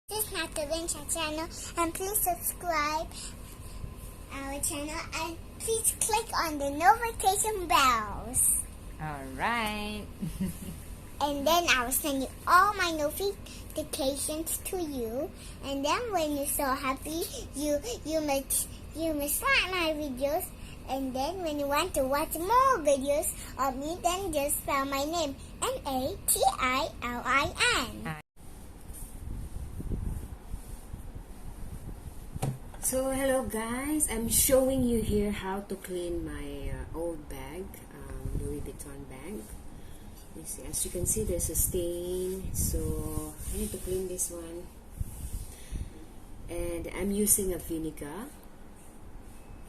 This is not the Vincha channel, and please subscribe our channel and please click on the notification bells. Alright. And then I will send you all my notifications to you. And then when you're so happy, you must like my videos. And then when you want to watch more videos of me, then just spell my name Natilin. So hello guys, I'm showing you here how to clean my old bag, Louis Vuitton bag. As you can see, there's a stain, so I need to clean this one. And I'm using a vinegar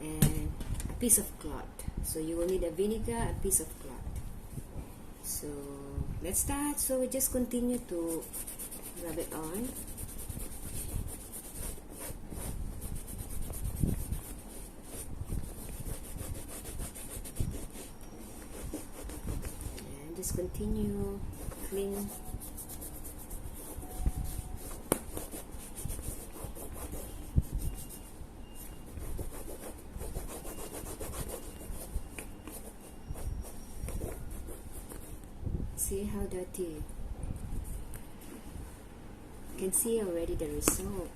and a piece of cloth. So you will need a vinegar, a piece of cloth. So let's start. So we just continue to rub it on. Just continue clean. See how dirty. You can see already the result.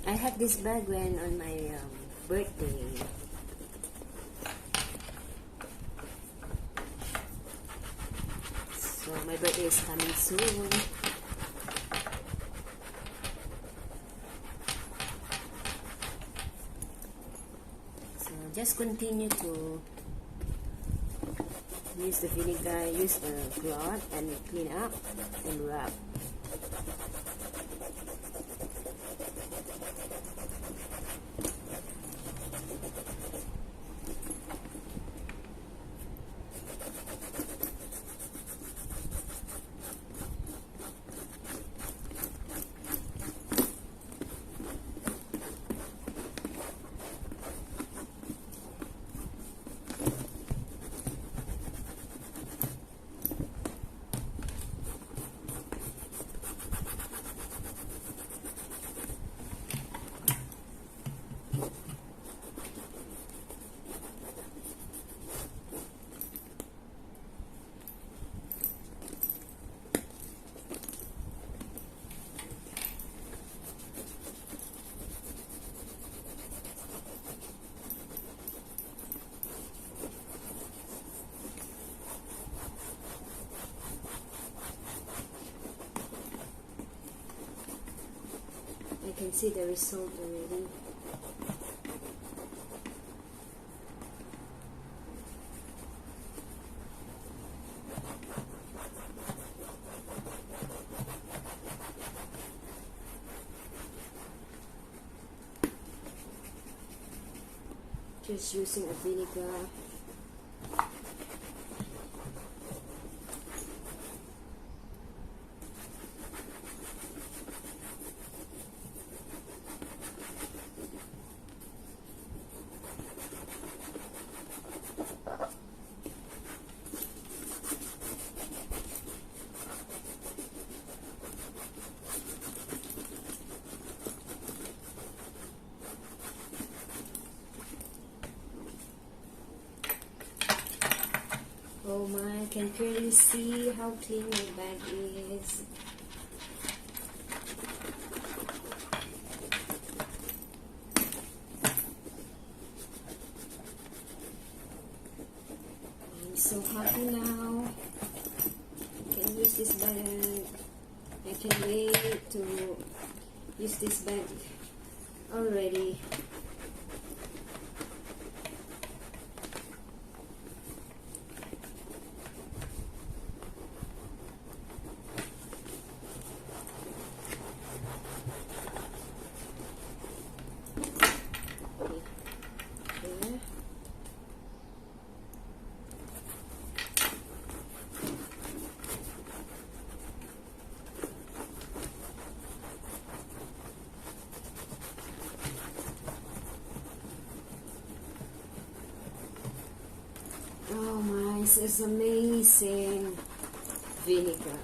I had this bag when on my birthday. So my birthday is coming soon. So just continue to use the vinegar, use the cloth and clean up and rub. I can see the result already. Just using a vinegar. Oh my, I can clearly see how clean my bag is. I'm so happy now. I can use this bag. I can wait to use this bag already. is amazing vinegar.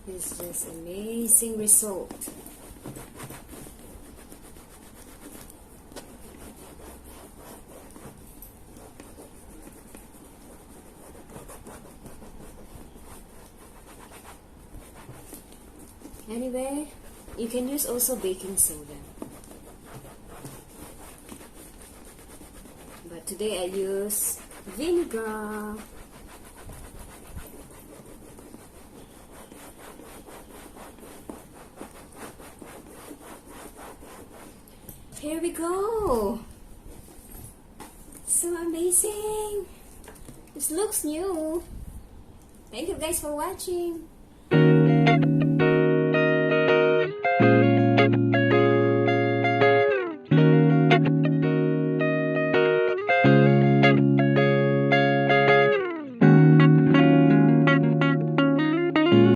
It's just amazing result. Anyway, you can use also baking soda. But today I use vinegar. Here we go. So amazing. This looks new. Thank you guys for watching.